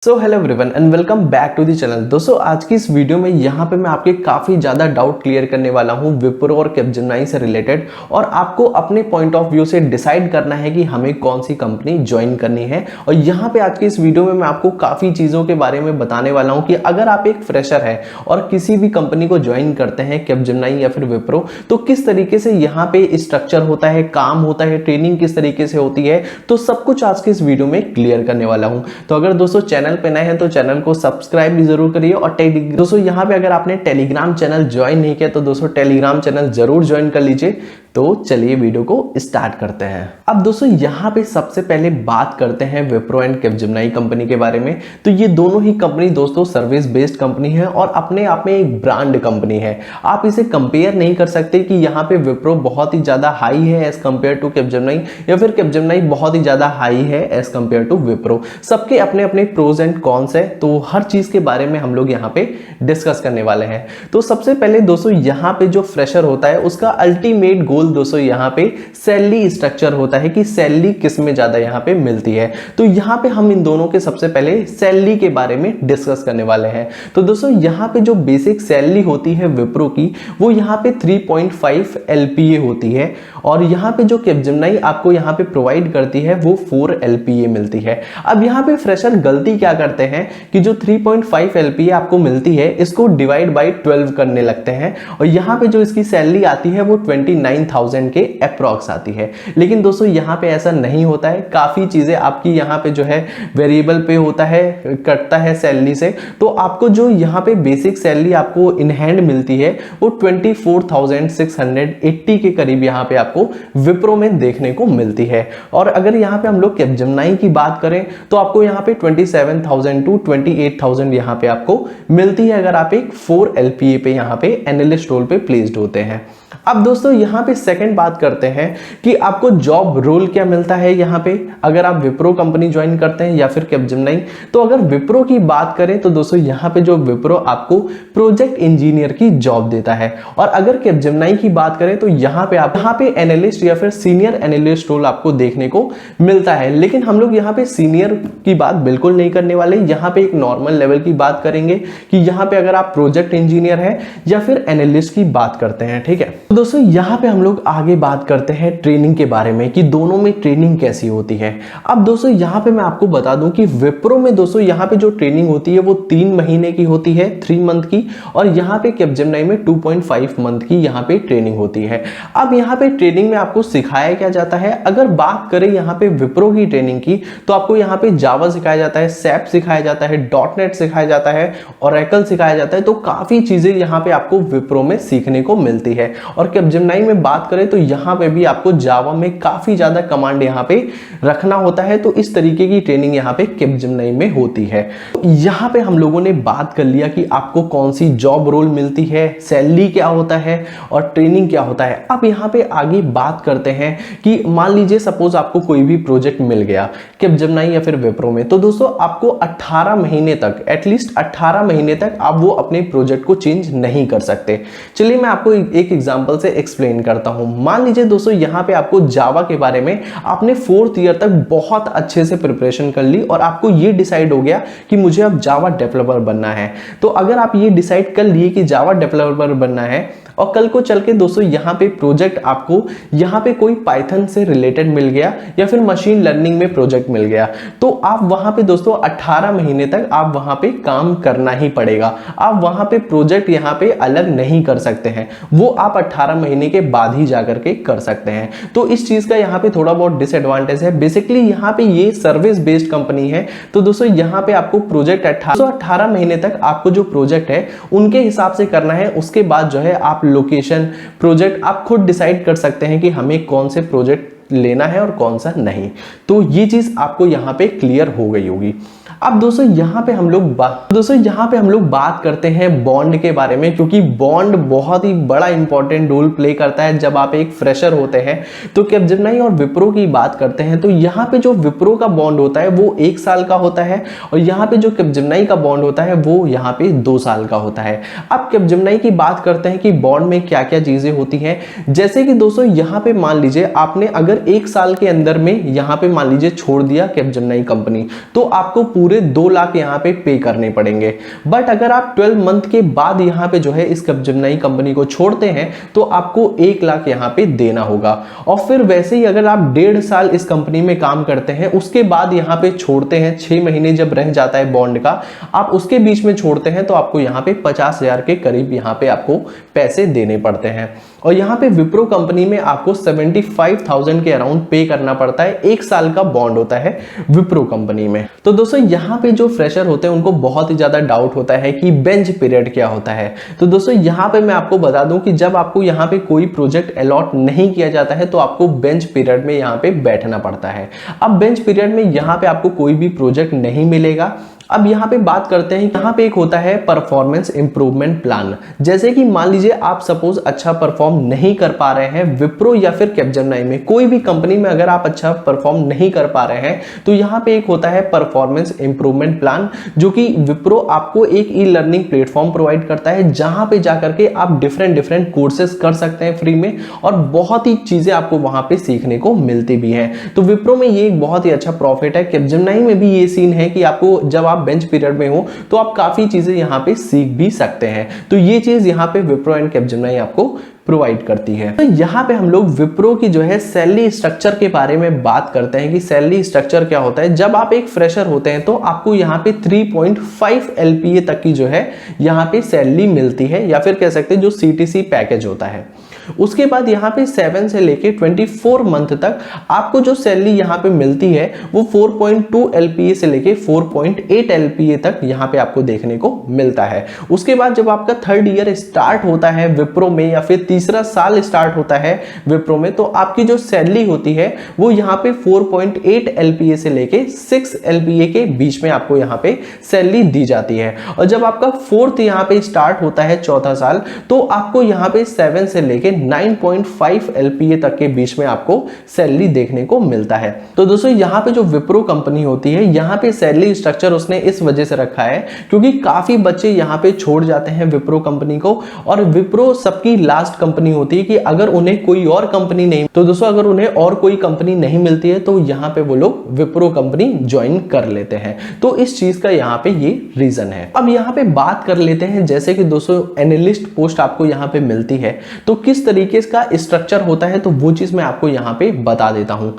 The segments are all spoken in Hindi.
So hello everyone and welcome back to the channel. दोस्तों आज की इस वीडियो में यहाँ पे मैं आपके काफ़ी ज़्यादा डाउट क्लियर करने वाला हूँ विप्रो और कैपजेमिनी से रिलेटेड, और आपको अपने पॉइंट ऑफ व्यू से डिसाइड करना है कि हमें कौन सी कंपनी ज्वाइन करनी है। और यहाँ पे आज की इस वीडियो में मैं आपको काफ़ी चीज़ों के बारे में बताने वाला हूँ कि अगर आप एक फ्रेशर है और किसी भी कंपनी को ज्वाइन करते हैं, कैपजेमिनी या फिर विप्रो, तो किस तरीके से यहाँ पे स्ट्रक्चर होता है, काम होता है, ट्रेनिंग किस तरीके से होती है, तो सब कुछ आज की इस वीडियो में क्लियर करने वाला हूँ। तो अगर दोस्तों चैनल पे नए हैं तो चैनल को सब्सक्राइब भी जरूर करिए। और दोस्तों यहाँ पे अगर आपने टेलीग्राम चैनल ज्वाइन नहीं किया तो दोस्तों टेलीग्राम चैनल जरूर ज्वाइन कर लीजिए। तो चलिए वीडियो को स्टार्ट करते हैं। अब दोस्तों यहाँ पे सबसे पहले बात करते हैं विप्रो एंड कैपजेमिनी कंपनी के बारे में। तो ये दोनों ही कंपनी दोस्तों सर्विस बेस्ड कंपनी है और अपने आप में एक ब्रांड कंपनी है। आप इसे कंपेयर नहीं कर सकते कि यहाँ पे विप्रो बहुत ही ज्यादा हाई है एज कंपेयर टू कैपजेमिनी, या फिर कैपजेमिनी बहुत ही ज्यादा हाई है एज कंपेयर टू विप्रो। सबके अपने अपने प्रोज एंड कॉन्स है, तो हर चीज के बारे में हम लोग यहाँ पे डिस्कस करने वाले हैं। तो सबसे पहले दोस्तों यहाँ पे जो फ्रेशर होता है उसका अल्टीमेट गोल दोस्तों यहाँ पे सैलरी स्ट्रक्चर होता है कि सैलरी किस में ज्यादा यहाँ पे मिलती है। तो यहाँ पे हम इन दोनों के सबसे पहले सैलरी के बारे में डिस्कस करने वाले हैं। तो दोस्तों यहाँ पे जो बेसिक सैलरी होती है विप्रो की, वो यहाँ पे 3.5 LPA होती है, और यहाँ पे जो कैपजेमिनी आपको यहाँ पे प्रोवाइड करती है वो 4 LPA मिलती है। अब यहाँ पे फ्रेशर गलती क्या करते हैं कि जो 3.5 LPA आपको मिलती है इसको डिवाइड बाई 12 करने लगते हैं, और यहाँ पे जो इसकी सैलरी आती है वो 29,000 के अप्रॉक्स आती है। लेकिन दोस्तों यहाँ पे ऐसा नहीं होता है, काफी चीजें आपकी यहाँ पे जो है वेरिएबल पे होता है, कटता है सैलरी से। तो आपको जो यहाँ पे बेसिक सैलरी आपको इन हैंड मिलती है वो 24,680 के करीब यहाँ पे आपको विप्रो में देखने को मिलती है। और अगर यहाँ पे हम लोग कैपजेमिनी की बात करें तो आपको यहाँ पे 27,000 टू 28,000 यहाँ पे आपको मिलती है अगर आप एक 4 LPA पे यहाँ पे एनालिस्ट रोल पे प्लेस्ड होते हैं। अब दोस्तों यहाँ पे सेकंड बात करते हैं कि आपको जॉब रोल क्या मिलता है यहाँ पे अगर आप विप्रो कंपनी ज्वाइन करते हैं या फिर कैपजेमिनी। तो अगर विप्रो की बात करें तो दोस्तों यहाँ पे जो विप्रो आपको प्रोजेक्ट इंजीनियर की जॉब देता है, और अगर कैपजेमिनी की बात करें तो यहाँ पे एनालिस्ट या फिर सीनियर एनालिस्ट रोल आपको देखने को मिलता है। लेकिन हम लोग यहाँ पे सीनियर की बात बिल्कुल नहीं करने वाले, यहाँ पे एक नॉर्मल लेवल की बात करेंगे कि यहाँ पे अगर आप प्रोजेक्ट इंजीनियर है या फिर एनालिस्ट की बात करते हैं। ठीक है, तो दोस्तों यहाँ पे हम लोग आगे बात करते हैं ट्रेनिंग के बारे में कि दोनों में ट्रेनिंग कैसी होती है। अब दोस्तों यहाँ पे मैं आपको बता दूं कि विप्रो में दोस्तों यहाँ पे जो ट्रेनिंग होती है वो 3 महीने की होती है, 3 मंथ की, और यहाँ पे कैपजेमिनी में 2.5 मंथ की यहाँ पे ट्रेनिंग होती है। अब यहाँ पे ट्रेनिंग में आपको सिखाया क्या जाता है, अगर बात करें यहाँ पे विप्रो की ट्रेनिंग की तो आपको यहाँ पे जावा सिखाया जाता है, सैप सिखाया जाता है, .NET सिखाया जाता है, ओरेकल सिखाया जाता है। तो काफी चीजें यहाँ पे आपको विप्रो में सीखने को मिलती है। और कैपजेमिनी में बात करें तो यहाँ पे भी आपको जावा में काफी ज्यादा कमांड यहाँ पे रखना होता है। तो इस तरीके की ट्रेनिंग यहाँ पे कैपजेमिनी में होती है। तो यहाँ पे हम लोगों ने बात कर लिया कि आपको कौन सी जॉब रोल मिलती है, सैलरी क्या होता है और ट्रेनिंग क्या होता है। अब यहाँ पे आगे बात करते हैं कि मान लीजिए सपोज आपको कोई भी प्रोजेक्ट मिल गया कैपजेमिनी या फिर विप्रो में, तो दोस्तों आपको 18 महीने तक, एटलीस्ट 18 महीने तक आप वो अपने प्रोजेक्ट को चेंज नहीं कर सकते। चलिए मैं आपको एक एग्जांपल से एक्सप्लेन करता हूं। मान लीजिए दोस्तों यहाँ पे आपको जावा के बारे में आपने 4th ईयर तक बहुत अच्छे से प्रिपरेशन कर ली और आपको ये डिसाइड हो गया कि मुझे अब जावा डेवलपर बनना है। तो अगर आप ये डिसाइड कर लिए कि जावा डेवलपर बनना है और कल को चल के दोस्तों यहाँ पे प्रोजेक्ट आपको यहाँ पे कोई पाइथन से रिलेटेड मिल गया या फिर मशीन लर्निंग में प्रोजेक्ट मिल गया, तो आप वहां पे दोस्तों 18 महीने तक आप वहां पे काम करना ही पड़ेगा। आप वहां पे प्रोजेक्ट यहाँ पे अलग नहीं कर सकते हैं, वो आप 18 महीने के बाद ही जाकर के कर सकते हैं। तो इस चीज का यहाँ पे थोड़ा बहुत डिसएडवांटेज है। बेसिकली यहाँ पे ये सर्विस बेस्ड कंपनी है, तो दोस्तों यहाँ पे आपको प्रोजेक्ट 18 महीने तक आपको जो प्रोजेक्ट है उनके हिसाब से करना है। उसके बाद जो है आप लोकेशन प्रोजेक्ट आप खुद डिसाइड कर सकते हैं कि हमें कौन से प्रोजेक्ट लेना है और कौन सा नहीं। तो ये चीज आपको यहाँ पे क्लियर हो गई होगी। अब दोस्तों यहाँ पे हम लोग बात करते हैं बॉन्ड के बारे में, क्योंकि बॉन्ड बहुत ही बड़ा इंपॉर्टेंट रोल प्ले करता है जब आप एक फ्रेशर होते हैं। तो कैपजेमिनी और विप्रो की बात करते हैं तो यहाँ पे जो विप्रो का बॉन्ड होता है वो 1 साल का होता है, और यहाँ पे जो कैपजेमिनी का बॉन्ड होता है वो यहाँ पे 2 साल का होता है। अब कैपजेमिनी की बात करते हैं कि बॉन्ड में क्या क्या चीजें होती हैं। जैसे कि दोस्तों यहाँ पे मान लीजिए आपने अगर 1 साल के अंदर में यहाँ पे मान लीजिए छोड़ दिया कैपजेमिनी कंपनी, तो आपको पूरे 2 लाख यहाँ पे पे करने पड़ेंगे। बट अगर आप 12 मंथ के बाद यहाँ पे जो है इस कैपजेमिनी कंपनी को छोड़ते हैं तो आपको 1 लाख यहाँ पे देना होगा। और फिर वैसे ही अगर आप 1.5 साल इस कंपनी में काम करते हैं, उसके बाद यहाँ पे छोड़ते हैं, 6 महीने जब रह जाता है बॉन्ड का, आप उसके बीच में छोड़ते हैं तो आपको यहाँ पे 50,000 के करीब यहाँ पे आपको पैसे देने पड़ते हैं। और यहाँ पे विप्रो कंपनी में आपको 75,000 के अराउंड पे करना पड़ता है। 1 साल का बॉन्ड होता है विप्रो कंपनी में। तो दोस्तों यहाँ पे जो फ्रेशर होते हैं उनको बहुत ही ज्यादा डाउट होता है कि बेंच पीरियड क्या होता है। तो दोस्तों यहाँ पे मैं आपको बता दूं कि जब आपको यहाँ पे कोई प्रोजेक्ट अलॉट नहीं किया जाता है तो आपको बेंच पीरियड में यहाँ पे बैठना पड़ता है। अब बेंच पीरियड में यहाँ पे आपको कोई भी प्रोजेक्ट नहीं मिलेगा। अब यहाँ पे बात करते हैं, यहाँ पे एक होता है परफॉर्मेंस इंप्रूवमेंट प्लान। जैसे कि मान लीजिए आप सपोज अच्छा परफॉर्म नहीं कर पा रहे हैं विप्रो या फिर कैपजेमिनी में, कोई भी कंपनी में अगर आप अच्छा परफॉर्म नहीं कर पा रहे हैं तो यहाँ पे एक होता है परफॉर्मेंस इंप्रूवमेंट प्लान, जो कि विप्रो आपको एक ई लर्निंग प्लेटफॉर्म प्रोवाइड करता है जहां पे जाकर के आप डिफरेंट कोर्सेज कर सकते हैं फ्री में, और बहुत ही चीजें आपको वहां पे सीखने को मिलती भी है। तो विप्रो में ये एक बहुत ही अच्छा प्रॉफिट है। कैपजेमिनी में भी ये सीन है कि आपको जब आप बेंच पीरियड में हो तो आप काफी चीजें यहाँ पे सीख भी सकते हैं। तो ये चीज यहाँ पे विप्रो एंड कैपजेमिनी आपको प्रोवाइड करती है। तो यहाँ पे हम लोग विप्रो की जो है सैलरी स्ट्रक्चर के बारे में बात करते हैं कि सैलरी स्ट्रक्चर क्या होता है। जब आप एक फ्रेशर होते हैं तो आपको यहाँ पे 3.5 LPA तक की जो है यहाँ पे सैलरी मिलती है, या फिर कह सकते हैं जो CTC पैकेज होता है। उसके बाद यहाँ पे 7 से लेके 24 मंथ तक आपको जो सैलरी यहाँ पे मिलती है वो 4.2 LPA से लेके 4.8 LPA तक यहाँ पे आपको देखने को मिलता है। उसके बाद जब आपका 3rd ईयर स्टार्ट होता है विप्रो में, या फिर 3रा साल स्टार्ट होता है विप्रो में, तो आपकी जो सैलरी होती है वो यहाँ पे 4.8 LPA से लेके 6 LPA के बीच में आपको यहाँ पे सैलरी दी जाती है। और जब आपका 4th यहाँ पे स्टार्ट होता है 4था साल, तो आपको यहाँ पे 7 से लेके 9.5 LPA तक के बीच में आपको सैलरी देखने को मिलता है। तो दोस्तों यहाँ पे जो विप्रो कंपनी होती है, यहाँ पे सैलरी स्ट्रक्चर उसने इस वजह से रखा है क्योंकि काफी बच्चे यहाँ पे छोड़ जाते हैं विप्रो कंपनी को, और विप्रो सबकी लास्ट कंपनी होती है कि अगर उन्हें कोई और कंपनी नहीं, तो दोस्तों अगर उन्हें और कोई कंपनी नहीं मिलती है तो यहाँ पे वो लोग विप्रो कंपनी ज्वाइन कर लेते हैं। तो इस चीज का यहाँ पे ये रीजन है। अब यहाँ पे बात कर लेते हैं, जैसे कि दोस्तों एनालिस्ट पोस्ट आपको यहाँ पे मिलती है तो किस तरीके का स्ट्रक्चर होता है, तो वो चीज मैं आपको यहाँ पे बता देता हूं।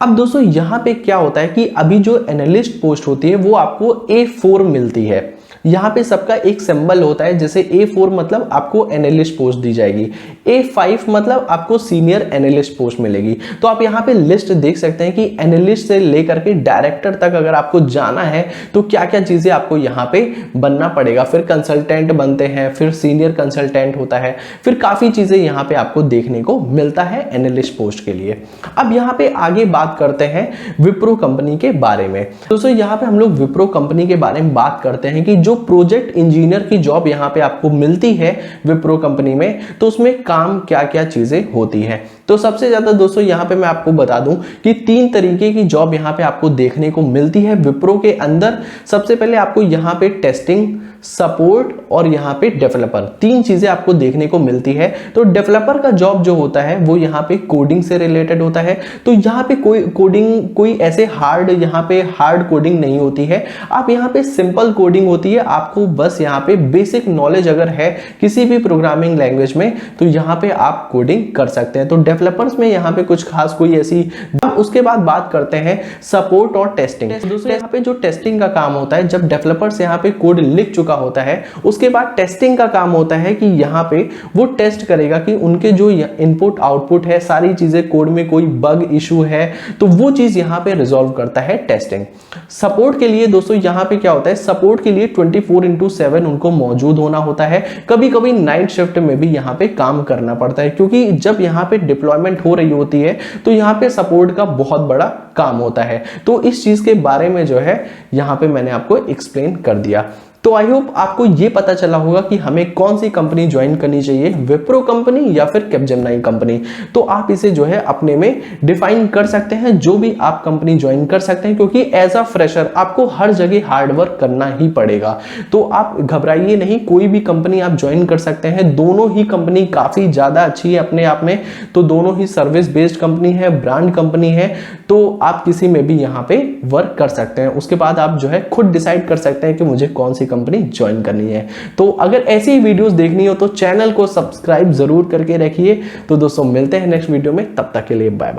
अब दोस्तों यहाँ पे क्या होता है कि अभी जो एनालिस्ट पोस्ट होती है वो आपको A4 मिलती है। यहाँ पे सबका एक सिंबल होता है, जैसे A4 मतलब आपको एनालिस्ट पोस्ट दी जाएगी, A5 मतलब आपको सीनियर एनालिस्ट पोस्ट मिलेगी। तो आप यहाँ पे लिस्ट देख सकते हैं कि एनालिस्ट से लेकर के डायरेक्टर तक अगर आपको जाना है तो क्या क्या चीजें आपको यहाँ पे बनना पड़ेगा। फिर कंसल्टेंट बनते हैं, फिर सीनियर कंसल्टेंट होता है, फिर काफी चीजें यहाँ पे आपको देखने को मिलता है एनालिस्ट पोस्ट के लिए। अब यहाँ पे आगे बात करते हैं विप्रो कंपनी के बारे में। दोस्तों यहाँ पे हम लोग विप्रो कंपनी के बारे में बात करते हैं कि जो प्रोजेक्ट इंजीनियर की जॉब यहाँ पे आपको मिलती है विप्रो कंपनी में, तो उसमें काम क्या क्या चीजें होती है। तो सबसे ज्यादा दोस्तों यहाँ पे मैं आपको बता दूं कि 3 तरीके की जॉब यहाँ पे आपको देखने को मिलती है विप्रो के अंदर। सबसे पहले आपको यहाँ पे टेस्टिंग, सपोर्ट और यहाँ पे डेवलपर, 3 चीजें आपको देखने को मिलती है। तो डेवलपर का जॉब जो होता है वो यहाँ पे कोडिंग से रिलेटेड होता है। तो यहाँ पे कोई ऐसे यहाँ पे हार्ड कोडिंग नहीं होती है। आप यहाँ पे सिंपल कोडिंग होती है। आपको बस यहाँ पे बेसिक नॉलेज अगर है किसी भी प्रोग्रामिंग लैंग्वेज में तो यहाँ पे आप कोडिंग कर सकते हैं। तो डेवलपर्स में यहाँ पे कुछ खास कोई ऐसी। उसके बाद बात करते हैं सपोर्ट और टेस्टिंग। दोस्तों यहाँ पे जो टेस्टिंग का काम होता है, जब डेवलपर्स यहाँ पे कोड लिख चुका होता है, उसके बाद टेस्टिंग का काम होता है कि यहाँ पे वो टेस्ट करेगा कि उनके जो इनपुट आउटपुट है, सारी चीजें कोड में कोई बग इशू है तो वो चीज यहाँ पे रिजॉल्व करता है टेस्टिंग। सपोर्ट के लिए दोस्तों यहाँ पे क्या होता है, सपोर्ट के लिए 24/7 उनको मौजूद होना होता है। कभी कभी नाइट शिफ्ट में भी यहाँ पे काम करना पड़ता है, क्योंकि जब यहाँ पे डिप्लॉयमेंट हो रही होती है तो यहाँ पे सपोर्ट का बहुत बड़ा काम होता है। तो इस चीज के बारे में जो है यहाँ पे मैंने आपको एक्सप्लेन कर दिया। तो आई होप आपको ये पता चला होगा कि हमें कौन सी कंपनी ज्वाइन करनी चाहिए, विप्रो कंपनी या फिर कैपजेमिनी कंपनी। तो आप इसे जो है अपने में डिफाइन कर सकते हैं, जो भी आप कंपनी ज्वाइन कर सकते हैं, क्योंकि एज अ फ्रेशर आपको हर जगह हार्ड वर्क करना ही पड़ेगा। तो आप घबराइए नहीं, कोई भी कंपनी आप ज्वाइन कर सकते हैं। दोनों ही कंपनी काफी ज्यादा अच्छी है अपने आप में, तो दोनों ही सर्विस बेस्ड कंपनी है, ब्रांड कंपनी है, तो आप किसी में भी यहाँ पे वर्क कर सकते हैं। उसके बाद आप जो है खुद डिसाइड कर सकते हैं कि मुझे कौन सी कंपनी ज्वाइन करनी है। तो अगर ऐसी वीडियोस देखनी हो तो चैनल को सब्सक्राइब जरूर करके रखिए। तो दोस्तों मिलते हैं नेक्स्ट वीडियो में, तब तक के लिए बाय बाय।